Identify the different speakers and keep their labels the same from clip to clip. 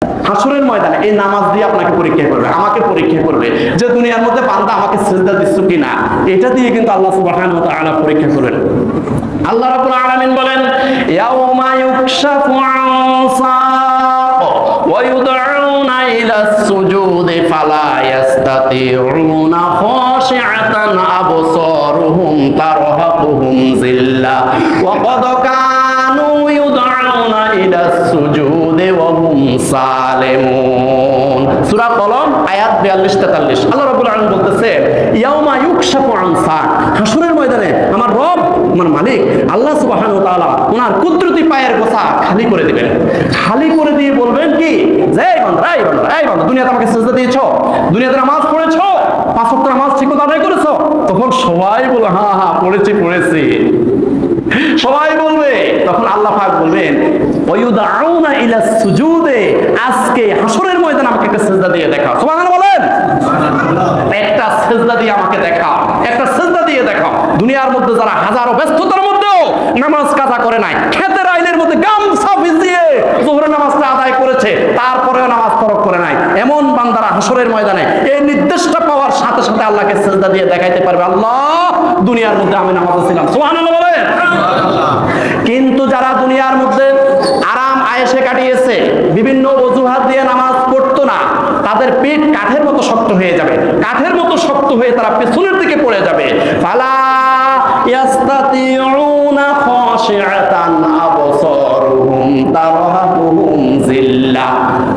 Speaker 1: হাসরের ময়দানে এই নামাজ দিয়ে আপনাকে পরীক্ষা করবে, আমাকে পরীক্ষা করবে যে দুনিয়ার মধ্যে বান্দা আমাকে সিজদা দিচ্ছ কিনা। এটা দিয়ে কিন্তু আল্লাহ সুবহানাহু ওয়া তাআলা পরীক্ষা করবেন। আল্লাহ রাব্বুল আলামিন বলেন, ইয়াউমা ইউকশাফু আন সাক ওয়া ইউদউনা ইলাস সুজুদি ফালা ইস্তাতিউনা খাশিআতান আবসারুহুম তারহাকুহুম যিল্লা ওয়া ক্বাদ কানু ইউদউনা ইলাস সুজুদি ওয়া হুম সালিমুন। সূরা কলম আয়াত 42-43। আল্লাহ রাব্বুল আলামিন বলতেছেন, ইয়াউমা ইউকশাফু আন সাক, হাসরের ময়দানে আমার রব, আমার মালিক আল্লাহ সুবহানাহু ওয়া তাআলা ওনার কুদরতি পায়ের গোছা খালি করে দিবেন। খালি করে দিয়ে বলবেন কি, যে এই বান্দা, এই বান্দা, এই বান্দা, দুনিয়াতে আমাকে সিজদা দিয়েছো, দুনিয়াতে নামাজ পড়েছো, 5 ওয়াক্ত নামাজ ঠিকমতো আদায় করেছো। তখন সবাই বলে হ্যাঁ হ্যাঁ পড়েছি পড়েছি, সবাই বলবে। তখন আল্লাহ পাক বলবেন, ওয়ায়ুদউনা ইলাস সুজুদে, আজকে হাসরের ময়দানে আমাকে একটা সিজদা দিয়ে দেখাও। সুবহানাল্লাহ বলেন, একটা সিজদা দিয়ে আমাকে দেখাও, একটা সিজদা দিয়ে দেখাও। দুনিয়ার মধ্যে যারা হাজারো ব্যস্ততার মধ্যেও নামাজ কাজা করে নাই, খেতের আইলের মধ্যে গামছা ভিজিয়ে যোহরের নামাজটা আদায় করেছে, তারপরেও নামাজ তরক করে নাই, এমন বান্দারা হাসরের ময়দানে এই নির্দেশটা পাওয়ার সাথে সাথে আল্লাহকে সিজদা দিয়ে দেখাইতে পারবে, আল্লাহ দুনিয়ার মধ্যে আমি নামাজে ছিলাম। সুবহানাল্লাহ বলেন। কিন্তু যারা দুনিয়ার মধ্যে আরাম আয়েশে কাটিয়েছে, বিভিন্ন অজুহাত দিয়ে নামাজ পড়তো না, তাদের পেট কাঠের মতো শক্ত হয়ে যাবে, কাঠের মতো শক্ত হয়ে তারা পেছনের দিকে পড়ে যাবে। ফালা ইয়াস্তাতিউনা খাশিআতান আবসারুহুম তারহাকুহুম যিল্লা,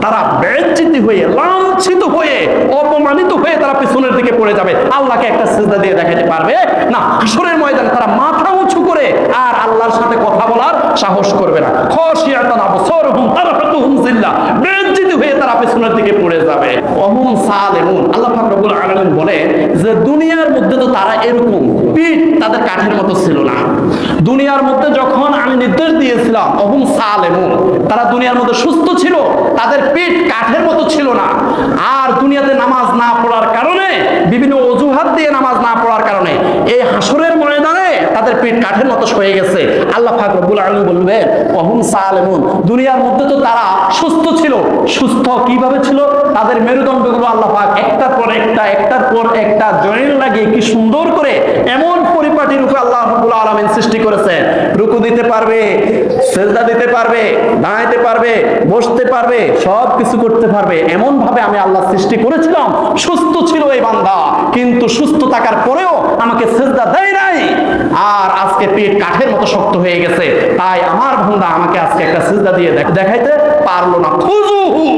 Speaker 1: তারা বেইজ্জতি হয়ে, লাঞ্ছিত হয়ে, অপমানিত হয়ে তারা পেছনের দিকে পড়ে যাবে। আল্লাহকে একটা সিজদা দিয়ে দেখাতে পারবে না। হাসরের ময়দানে তারা মাথা উঁচু করে আর আল্লাহর সাথে কথা বলার সাহস করবে না। খাশিআতান আবসারুহুম তারহাকুহুম যিল্লা, বেইজ্জতি হয়ে তারা পেছনের দিকে পড়ে যাবে। ওহুম সালিমুন। আল্লাহ পাক রব্বুল আলামিন বলে যে দুনিয়ার মধ্যে তো তারা এরকম পিঠ তাদের কাঠের মতো ছিল না। দুনিয়ার মধ্যে যখন আমি নির্দেশ দিয়েছিলাম ওহুম সালিমুন, তারা দুনিয়ার মধ্যে সুস্থ ছিল, তাদের পিঠ কাঠের মতো ছিল না। আর দুনিয়াতে নামাজ না পড়ার কারণে, বিভিন্ন অজুহাত দিয়ে নামাজ না পড়ার কারণে এই হাসরের ময়দানে তাদের পিঠ কাঠের মতো হয়ে গেছে। আল্লাহ পাক রব্বুল আলামিন বলবেন, ওহুম সালিমুন, দুনিয়ার মধ্যে তো তারা সুস্থ ছিল। সুস্থ কিভাবে ছিল? তাদের মেরুদণ্ডগুলো আল্লাহ পাক একটার পর একটা, একটার পর একটা জয়েন্ট লাগিয়ে কি সুন্দর করে এমন পরিপাটি রূপে আল্লাহ রাব্বুল আলামিন সৃষ্টি করেছেন। রুকু দিতে পারবে, সিজদা দিতে পারবে, দাঁড়াইতে পারবে, বসতে পারবে, সব কিছু করতে পারবে, এমন ভাবে আমি আল্লাহ সৃষ্টি করেছিলাম। সুস্থ ছিল এই বান্দা, কিন্তু সুস্থ থাকার পরেও আমাকে সিজদা দেয় নাই, আর আজকে পেট কাঠের মতো শক্ত হয়ে গেছে। তাই আমার বান্দা আমাকে আজকে একটা সিজদা দিয়ে দেখাইতে পারলো না। খুজুহু